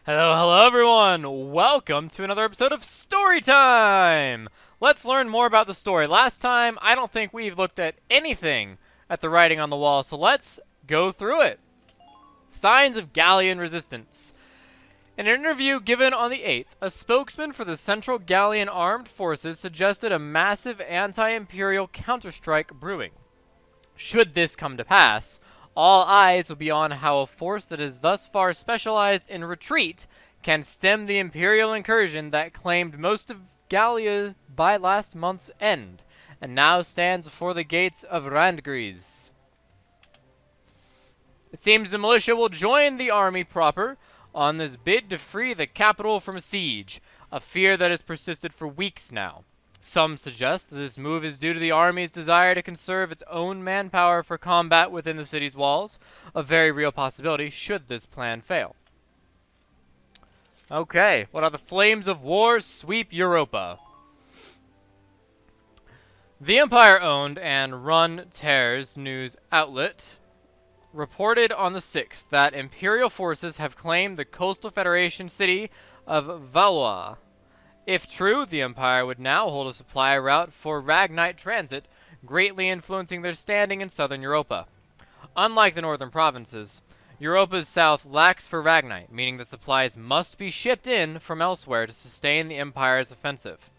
Hello, hello everyone! Welcome to another episode of Story Time! Let's learn more about the story. Last time, I don't think we've looked at anything at the writing on the wall, so let's go through it. Signs of Gallian resistance. In an interview given on the 8th, a spokesman for the Central Gallian Armed Forces suggested a massive anti-imperial counterstrike brewing. Should this come to pass, all eyes will be on how a force that is thus far specialized in retreat can stem the imperial incursion that claimed most of Gallia by last month's end, and now stands before the gates of Randgriz. It seems the militia will join the army proper on this bid to free the capital from siege, a fear that has persisted for weeks now. Some suggest that this move is due to the army's desire to conserve its own manpower for combat within the city's walls, a very real possibility should this plan fail. Okay, what are the flames of war sweep Europa? The Empire-owned and run Terres news outlet reported on the 6th that Imperial forces have claimed the coastal Federation city of WWII. If true, the Empire would now hold a supply route for Ragnite transit, greatly influencing their standing in southern Europa. Unlike the northern provinces, Europa's south lacks for Ragnite, meaning that supplies must be shipped in from elsewhere to sustain the Empire's offensive.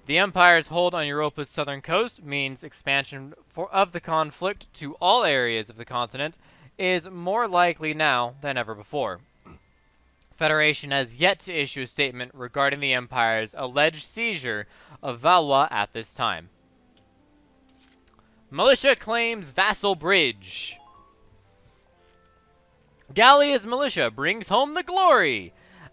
The Empire's hold on Europa's southern coast means expansion of the conflict to all areas of the continent is more likely now than ever before. Federation has yet to issue a statement regarding the Empire's alleged seizure of Valois at this time. Militia claims Vassal Bridge. Gallia's militia brings home the glory!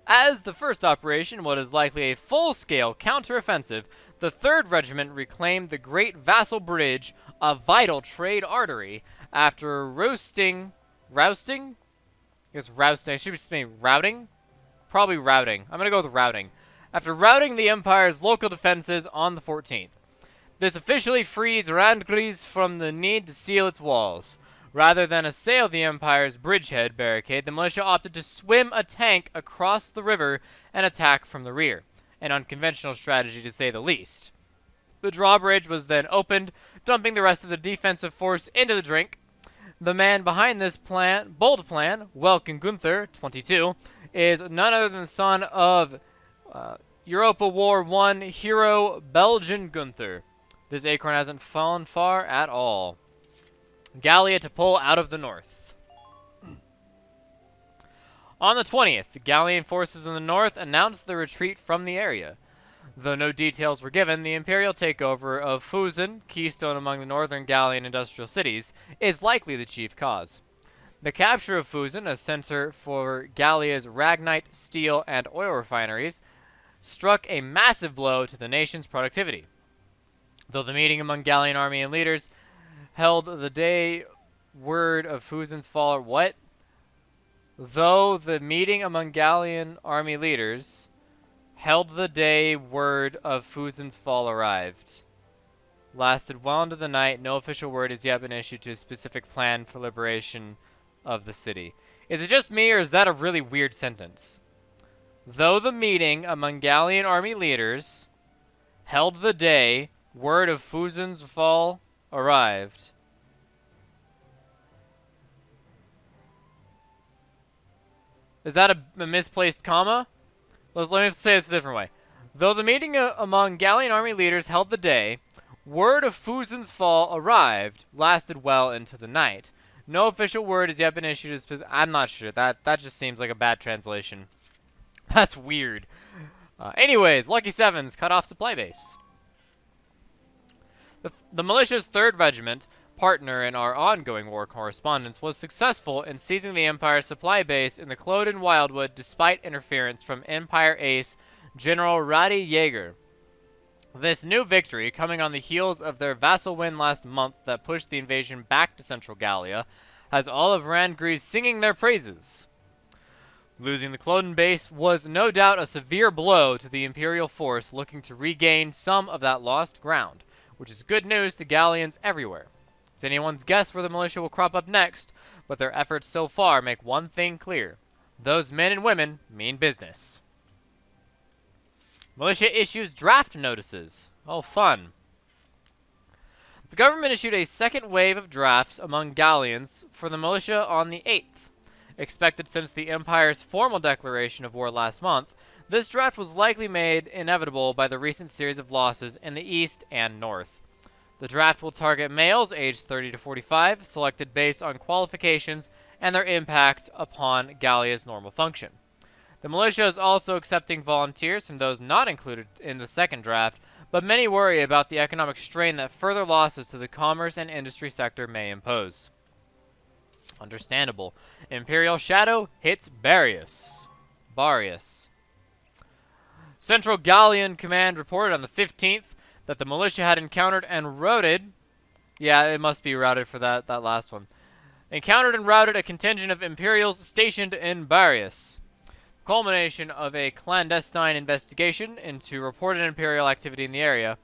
As the first operation, what is likely a full-scale counter-offensive, the 3rd Regiment reclaimed the Great Vassal Bridge, a vital trade artery, after rousting? I guess rousting, I should be saying routing? Probably routing. I'm going to go with routing. After routing the Empire's local defenses on the 14th. This officially frees Randgriz from the need to seal its walls. Rather than assail the Empire's bridgehead barricade, the militia opted to swim a tank across the river and attack from the rear. An unconventional strategy to say the least. The drawbridge was then opened, dumping the rest of the defensive force into the drink. The man behind this bold plan, Welkin Gunther, 22, is none other than the son of Europa War I hero Belgian Gunther. This acorn hasn't fallen far at all. Gallia to pull out of the north. On the 20th, the Gallian forces in the north announced their retreat from the area. Though no details were given, the imperial takeover of Fusen, keystone among the northern Gallian industrial cities, is likely the chief cause. The capture of Fusen, a center for Gallia's Ragnite, steel, and oil refineries, struck a massive blow to the nation's productivity. Though the meeting among Gallian army and leaders held the day word of Fusen's fall... What? Though the meeting among Gallian army leaders held the day word of Fusen's fall arrived. Lasted well into the night. No official word has yet been issued to a specific plan for liberation of the city. Is it just me, or is that a really weird sentence? Though the meeting among Gallian army leaders held the day word of Fusen's fall arrived. Is that a misplaced comma? Let me say this a different way. Though the meeting among Gallian army leaders held the day, word of Fusen's fall arrived, lasted well into the night. No official word has yet been issued. I'm not sure. That just seems like a bad translation. That's weird. Anyways, Lucky Sevens cut off supply base. The militia's 3rd Regiment, partner in our ongoing war correspondence, was successful in seizing the Empire's supply base in the Cloden Wildwood despite interference from Empire ace General Radi Jaeger. This new victory, coming on the heels of their vassal win last month that pushed the invasion back to central Gallia, has all of Randgriz singing their praises. Losing the Cloden base was no doubt a severe blow to the Imperial force looking to regain some of that lost ground, which is good news to Gallians everywhere. It's anyone's guess where the militia will crop up next, but their efforts so far make one thing clear. Those men and women mean business. Militia issues draft notices. Oh, fun. The government issued a second wave of drafts among galleons for the militia on the 8th. Expected since the Empire's formal declaration of war last month, this draft was likely made inevitable by the recent series of losses in the east and north. The draft will target males aged 30 to 45, selected based on qualifications and their impact upon Gallia's normal function. The militia is also accepting volunteers from those not included in the second draft, but many worry about the economic strain that further losses to the commerce and industry sector may impose. Understandable. Imperial Shadow hits Barius. Central Gallian Command reported on the 15th that the militia had encountered and routed... Yeah, it must be routed for that last one. Encountered and routed a contingent of Imperials stationed in Barius. Culmination of a clandestine investigation into reported Imperial activity in the area.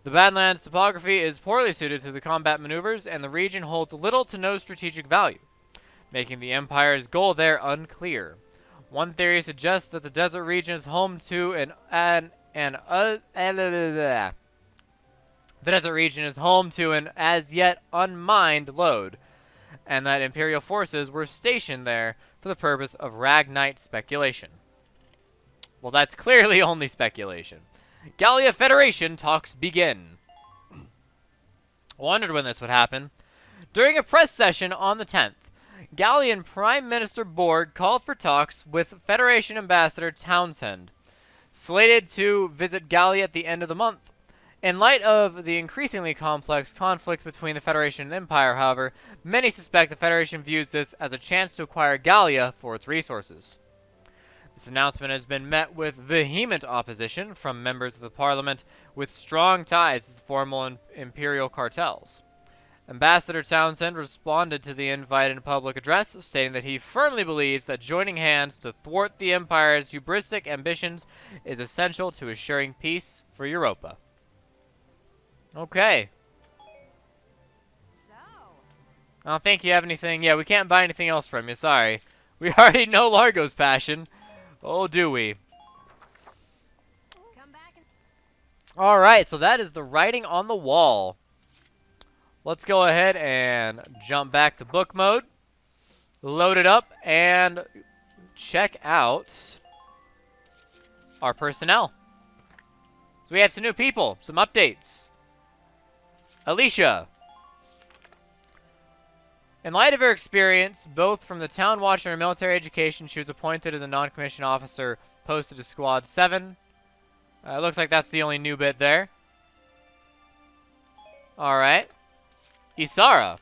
The Badlands topography is poorly suited to the combat maneuvers, and the region holds little to no strategic value, making the Empire's goal there unclear. One theory suggests that the desert region is home to an as yet unmined lode, and that Imperial forces were stationed there for the purpose of Ragnite speculation. Well, that's clearly only speculation. Gallia Federation talks begin. Wondered when this would happen. During a press session on the 10th, Gallian Prime Minister Borg called for talks with Federation Ambassador Townsend, slated to visit Gallia at the end of the month. In light of the increasingly complex conflict between the Federation and the Empire, however, many suspect the Federation views this as a chance to acquire Gallia for its resources. This announcement has been met with vehement opposition from members of the Parliament with strong ties to the formal Imperial cartels. Ambassador Townsend responded to the invite in a public address, stating that he firmly believes that joining hands to thwart the Empire's hubristic ambitions is essential to assuring peace for Europa. Okay. I don't think you have anything. Yeah, we can't buy anything else from you. Sorry. We already know Largo's passion. Oh, do we? Alright, so that is the writing on the wall. Let's go ahead and jump back to book mode. Load it up and check out our personnel. So we have some new people, some updates. Alicia. In light of her experience, both from the Town Watch and her military education, she was appointed as a non-commissioned officer posted to Squad 7. It looks like that's the only new bit there. Alright. Isara.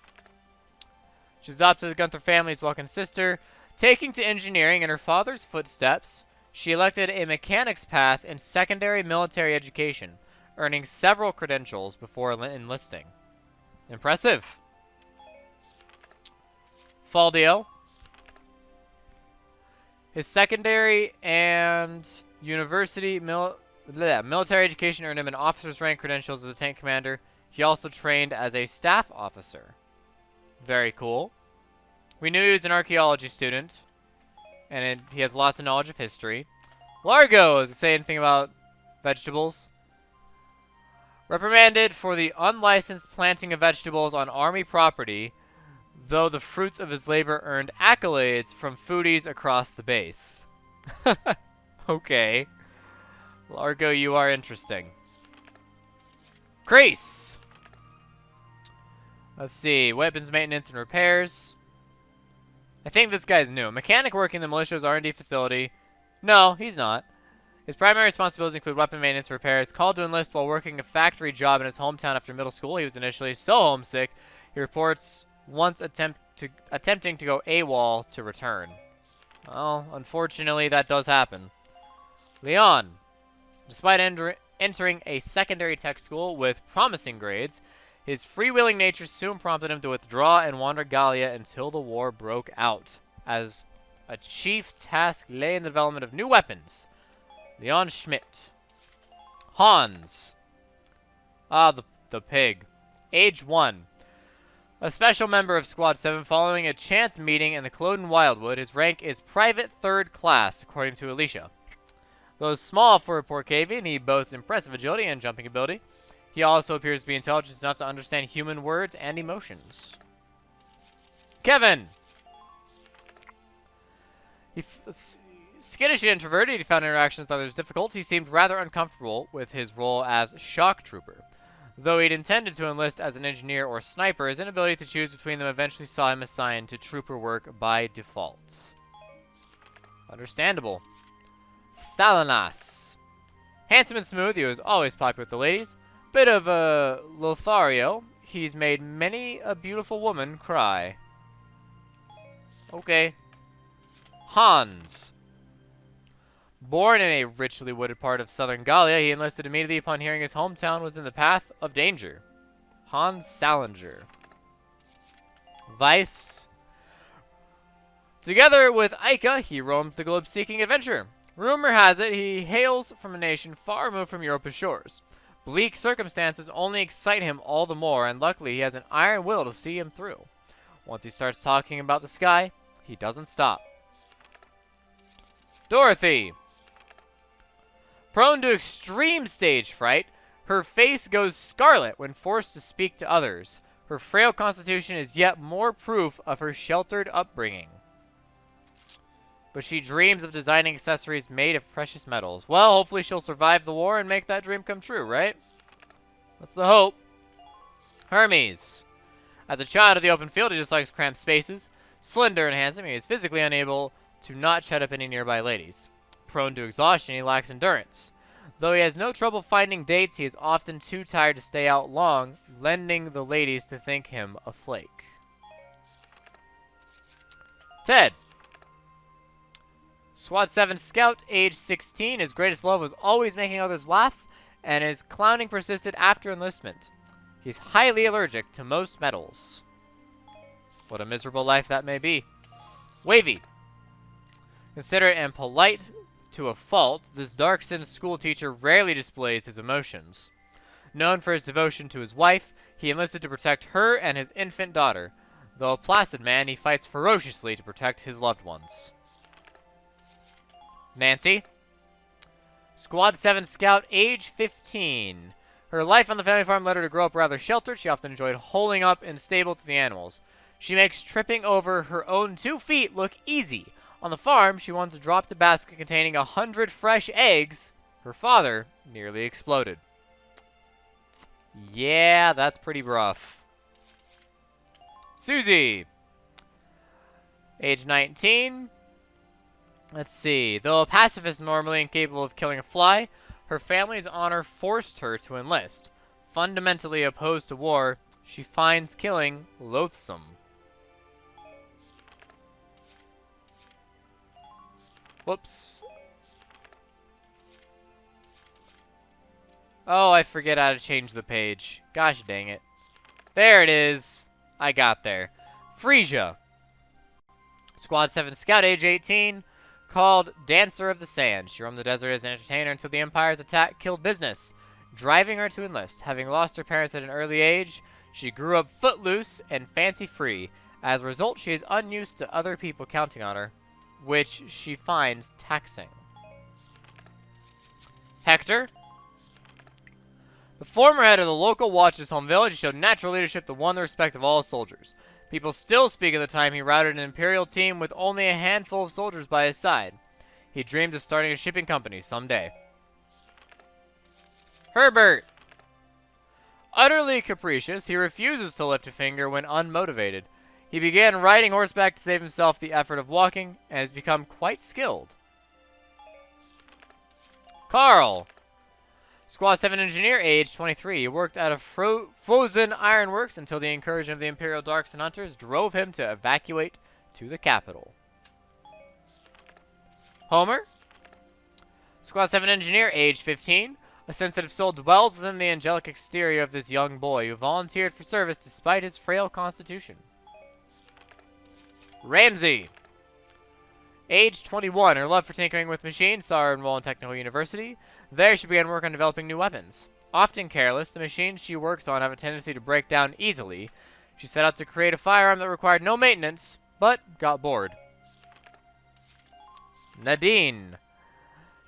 She's adopted the Gunther family's welcome sister. Taking to engineering in her father's footsteps, she elected a mechanics path in secondary military education, earning several credentials before enlisting. Impressive. Faldio. His secondary and university military education earned him an officer's rank credentials as a tank commander. He also trained as a staff officer. Very cool. We knew he was an archaeology student, and he has lots of knowledge of history. Largo, does it say anything about vegetables? Reprimanded for the unlicensed planting of vegetables on army property, though the fruits of his labor earned accolades from foodies across the base. Okay. Largo, you are interesting. Crease! Let's see. Weapons maintenance and repairs. I think this guy's new. Mechanic working in the militia's R&D facility. No, he's not. His primary responsibilities include weapon maintenance and repairs. Called to enlist while working a factory job in his hometown after middle school. He was initially so homesick, he reports once attempting to go AWOL to return. Well, unfortunately, that does happen. Leon. Despite entering a secondary tech school with promising grades, his freewheeling nature soon prompted him to withdraw and wander Gallia until the war broke out. As a chief task lay in the development of new weapons. Leon Schmidt. Hans. Ah, the pig. Age 1. A special member of Squad 7 following a chance meeting in the Cloden Wildwood. His rank is Private 3rd Class, according to Alicia. Though small for a Porcavian, he boasts impressive agility and jumping ability. He also appears to be intelligent enough to understand human words and emotions. Kevin! Skittish and introverted, he found interactions with others difficult. He seemed rather uncomfortable with his role as shock trooper. Though he'd intended to enlist as an engineer or sniper, his inability to choose between them eventually saw him assigned to trooper work by default. Understandable. Salinas. Handsome and smooth, he was always popular with the ladies. Bit of a Lothario. He's made many a beautiful woman cry. Okay. Hans. Born in a richly wooded part of southern Gallia, he enlisted immediately upon hearing his hometown was in the path of danger. Hans Salinger. Vice. Together with Ica, he roams the globe seeking adventure. Rumor has it he hails from a nation far removed from Europa's shores. Bleak circumstances only excite him all the more, and luckily he has an iron will to see him through. Once he starts talking about the sky, he doesn't stop. Dorothy. Prone to extreme stage fright, her face goes scarlet when forced to speak to others. Her frail constitution is yet more proof of her sheltered upbringing. But she dreams of designing accessories made of precious metals. Well, hopefully she'll survive the war and make that dream come true, right? That's the hope. Hermes. As a child of the open field, he dislikes cramped spaces. Slender and handsome, he is physically unable to not shut up any nearby ladies. Prone to exhaustion, he lacks endurance. Though he has no trouble finding dates, he is often too tired to stay out long, lending the ladies to think him a flake. Ted. Squad 7 Scout, age 16. His greatest love was always making others laugh, and his clowning persisted after enlistment. He's highly allergic to most metals. What a miserable life that may be. Wavy. Considerate and polite to a fault, this dark-skinned school teacher rarely displays his emotions. Known for his devotion to his wife, he enlisted to protect her and his infant daughter. Though a placid man, he fights ferociously to protect his loved ones. Nancy. Squad 7 Scout, age 15. Her life on the family farm led her to grow up rather sheltered. She often enjoyed holing up in stable to the animals. She makes tripping over her own 2 feet look easy. On the farm, she once dropped a basket containing 100 fresh eggs. Her father nearly exploded. Yeah, that's pretty rough. Susie. Age 19. Let's see. Though a pacifist normally incapable of killing a fly, her family's honor forced her to enlist. Fundamentally opposed to war, she finds killing loathsome. Whoops. Oh, I forget how to change the page. Gosh dang it. There it is. I got there. Frisia. Squad 7 Scout, age 18. Called Dancer of the Sand. She roamed the desert as an entertainer until the Empire's attack killed business, driving her to enlist. Having lost her parents at an early age, she grew up footloose and fancy-free. As a result, she is unused to other people counting on her, which she finds taxing. Hector. The former head of the local watch's home village, showed natural leadership that won the respect of all soldiers. People still speak of the time he routed an Imperial team with only a handful of soldiers by his side. He dreamed of starting a shipping company someday. Herbert. Utterly capricious, he refuses to lift a finger when unmotivated. He began riding horseback to save himself the effort of walking, and has become quite skilled. Carl. Squad 7 engineer, age 23. He worked at a frozen ironworks until the incursion of the Imperial Darks and Hunters drove him to evacuate to the capital. Homer. Squad 7 engineer, age 15. A sensitive soul dwells within the angelic exterior of this young boy who volunteered for service despite his frail constitution. Ramsey. Age 21. Her love for tinkering with machines saw her enroll in Technical University. There she began work on developing new weapons. Often careless, the machines she works on have a tendency to break down easily. She set out to create a firearm that required no maintenance, but got bored. Nadine.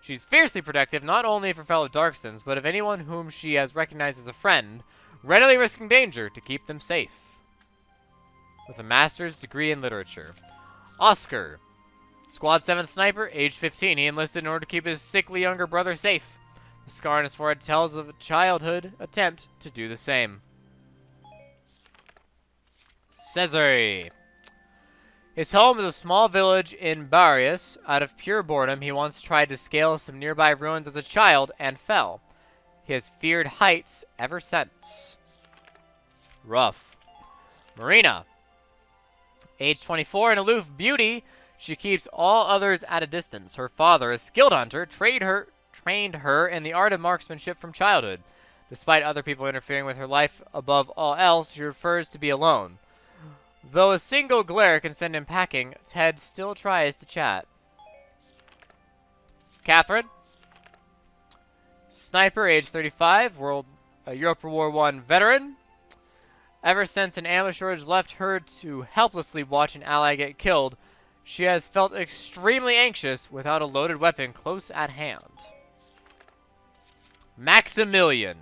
She's fiercely protective not only of her fellow Darkstons, but of anyone whom she has recognized as a friend, readily risking danger to keep them safe. With a master's degree in literature. Oscar. Squad 7 sniper, age 15. He enlisted in order to keep his sickly younger brother safe. The scar on his forehead tells of a childhood attempt to do the same. Cesare. His home is a small village in Barius. Out of pure boredom, he once tried to scale some nearby ruins as a child and fell. He has feared heights ever since. Rough. Marina. Age 24, an aloof beauty, she keeps all others at a distance. Her father, a skilled hunter, trained her in the art of marksmanship from childhood. Despite other people interfering with her life above all else, she prefers to be alone. Though a single glare can send him packing, Ted still tries to chat. Catherine. Sniper, age 35, Europa War I veteran. Ever since an ambush shortage left her to helplessly watch an ally get killed, she has felt extremely anxious without a loaded weapon close at hand. Maximilian.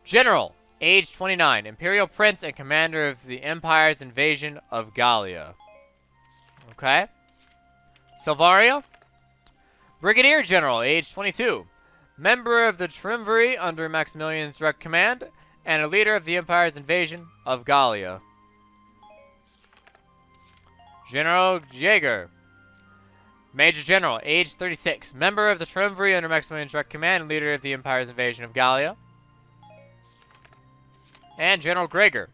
General, age 29, Imperial Prince and commander of the Empire's invasion of Gallia. Okay. Silvaria. Brigadier General, age 22, member of the Triumvirate under Maximilian's direct command, and a leader of the Empire's invasion of Gallia. General Jaeger. Major General, age 36, member of the Triumvirate under Maximilian's direct command and leader of the Empire's invasion of Gallia. And General Gregor.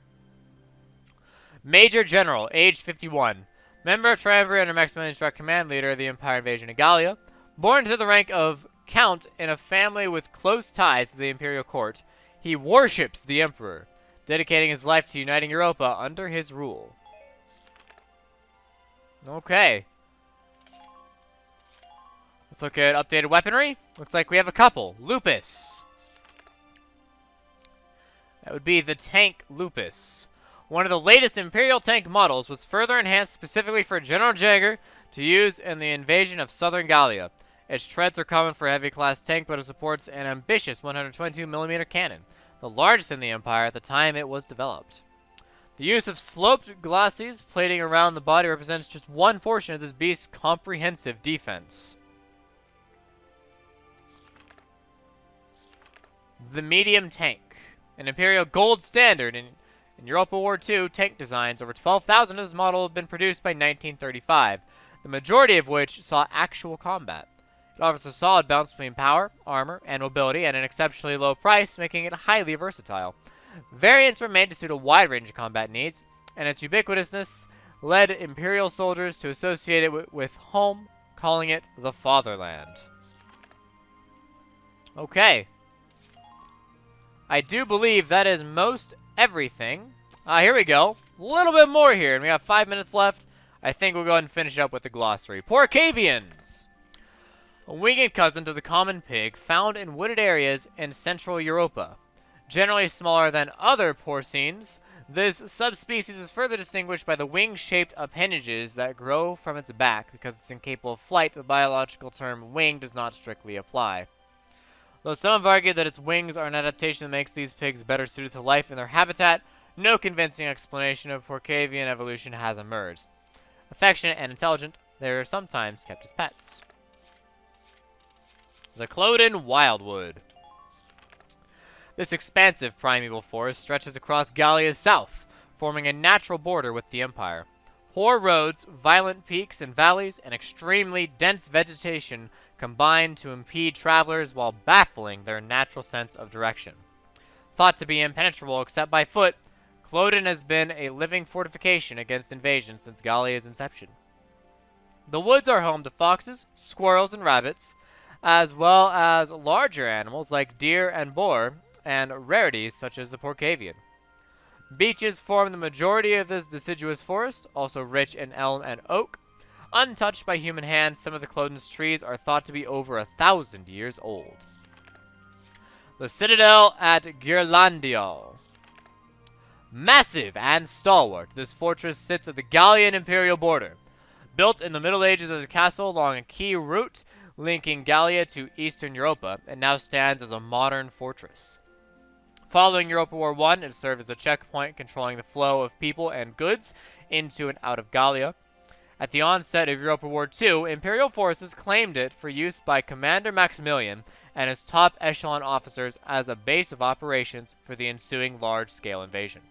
Major General, age 51, member of Triumvirate under Maximilian's direct command, leader of the Empire invasion of Gallia. Born to the rank of Count in a family with close ties to the Imperial Court, he worships the Emperor, dedicating his life to uniting Europa under his rule. Okay. Let's look at updated weaponry. Looks like we have a couple. Lupus. That would be the tank Lupus. One of the latest Imperial tank models was further enhanced specifically for General Jaeger to use in the invasion of southern Gallia. Its treads are common for a heavy class tank, but it supports an ambitious 122mm cannon, the largest in the Empire at the time it was developed. The use of sloped glacis plating around the body represents just one portion of this beast's comprehensive defense. The medium tank, an Imperial gold standard in Europa War II tank designs. Over 12,000 of this model have been produced by 1935, the majority of which saw actual combat. It offers a solid balance between power, armor, and mobility at an exceptionally low price, making it highly versatile. Variants were made to suit a wide range of combat needs, and its ubiquitousness led Imperial soldiers to associate it with home, calling it the Fatherland. Okay. I do believe that is most everything. Here we go. A little bit more here, and we have 5 minutes left. I think we'll go ahead and finish up with the glossary. Porcavians. A winged cousin to the common pig found in wooded areas in Central Europa. Generally smaller than other porcines, this subspecies is further distinguished by the wing-shaped appendages that grow from its back. Because it's incapable of flight, the biological term wing does not strictly apply. Though some have argued that its wings are an adaptation that makes these pigs better suited to life in their habitat, no convincing explanation of Porcavian evolution has emerged. Affectionate and intelligent, they are sometimes kept as pets. The Cloden Wildwood. This expansive primeval forest stretches across Gallia's south, forming a natural border with the Empire. Poor roads, violent peaks and valleys, and extremely dense vegetation combine to impede travelers while baffling their natural sense of direction. Thought to be impenetrable except by foot, Cloden has been a living fortification against invasion since Gallia's inception. The woods are home to foxes, squirrels, and rabbits, as well as larger animals like deer and boar, and rarities such as the Porcavian. Beeches form the majority of this deciduous forest, also rich in elm and oak. Untouched by human hands, some of the Cloden's trees are thought to be over 1,000 years old. The Citadel at Ghirlandaio. Massive and stalwart, this fortress sits at the Gallian imperial border. Built in the Middle Ages as a castle along a key route linking Gallia to Eastern Europa, it now stands as a modern fortress. Following Europa War I, it served as a checkpoint controlling the flow of people and goods into and out of Gallia. At the onset of Europa War II, Imperial forces claimed it for use by Commander Maximilian and his top echelon officers as a base of operations for the ensuing large-scale invasion.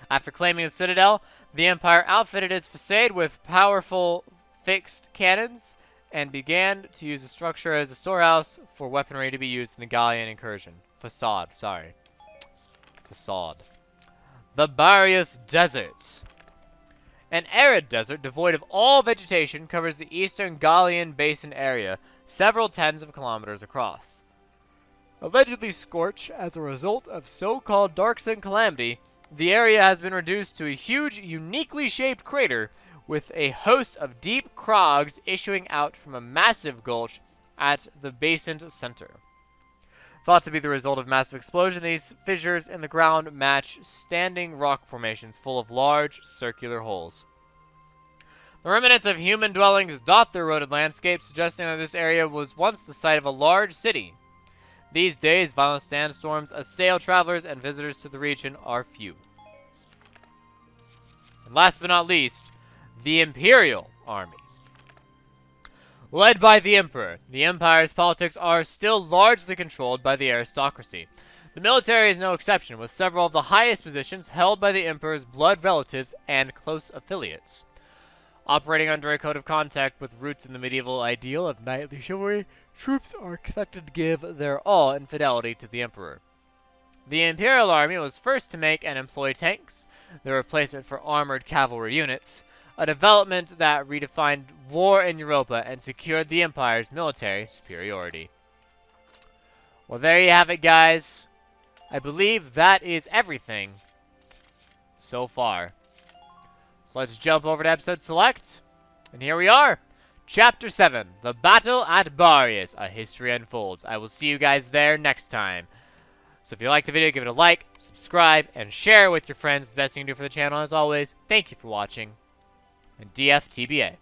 After claiming the citadel, the Empire outfitted its facade with powerful fixed cannons and began to use the structure as a storehouse for weaponry to be used in the Gallian incursion. Facade. The Barious Desert. An arid desert devoid of all vegetation covers the eastern Gallian basin area, several tens of kilometers across. Allegedly scorched as a result of so-called dark sun calamity, the area has been reduced to a huge, uniquely shaped crater with a host of deep crogs issuing out from a massive gulch at the basin's center. Thought to be the result of massive explosion, these fissures in the ground match standing rock formations full of large, circular holes. The remnants of human dwellings dot the eroded landscape, suggesting that this area was once the site of a large city. These days, violent sandstorms assail travelers, and visitors to the region are few. And last but not least, the Imperial Army. Led by the Emperor, the Empire's politics are still largely controlled by the aristocracy. The military is no exception, with several of the highest positions held by the Emperor's blood relatives and close affiliates. Operating under a code of conduct with roots in the medieval ideal of knightly chivalry, troops are expected to give their all in fidelity to the Emperor. The Imperial Army was first to make and employ tanks, the replacement for armored cavalry units, a development that redefined war in Europa and secured the Empire's military superiority. Well, there you have it, guys. I believe that is everything so far. So let's jump over to episode select, and here we are. Chapter 7, The Battle at Barious, A History Unfolds. I will see you guys there next time. So if you like the video, give it a like, subscribe, and share with your friends. The best thing you can do for the channel, as always. Thank you for watching, and DFTBA.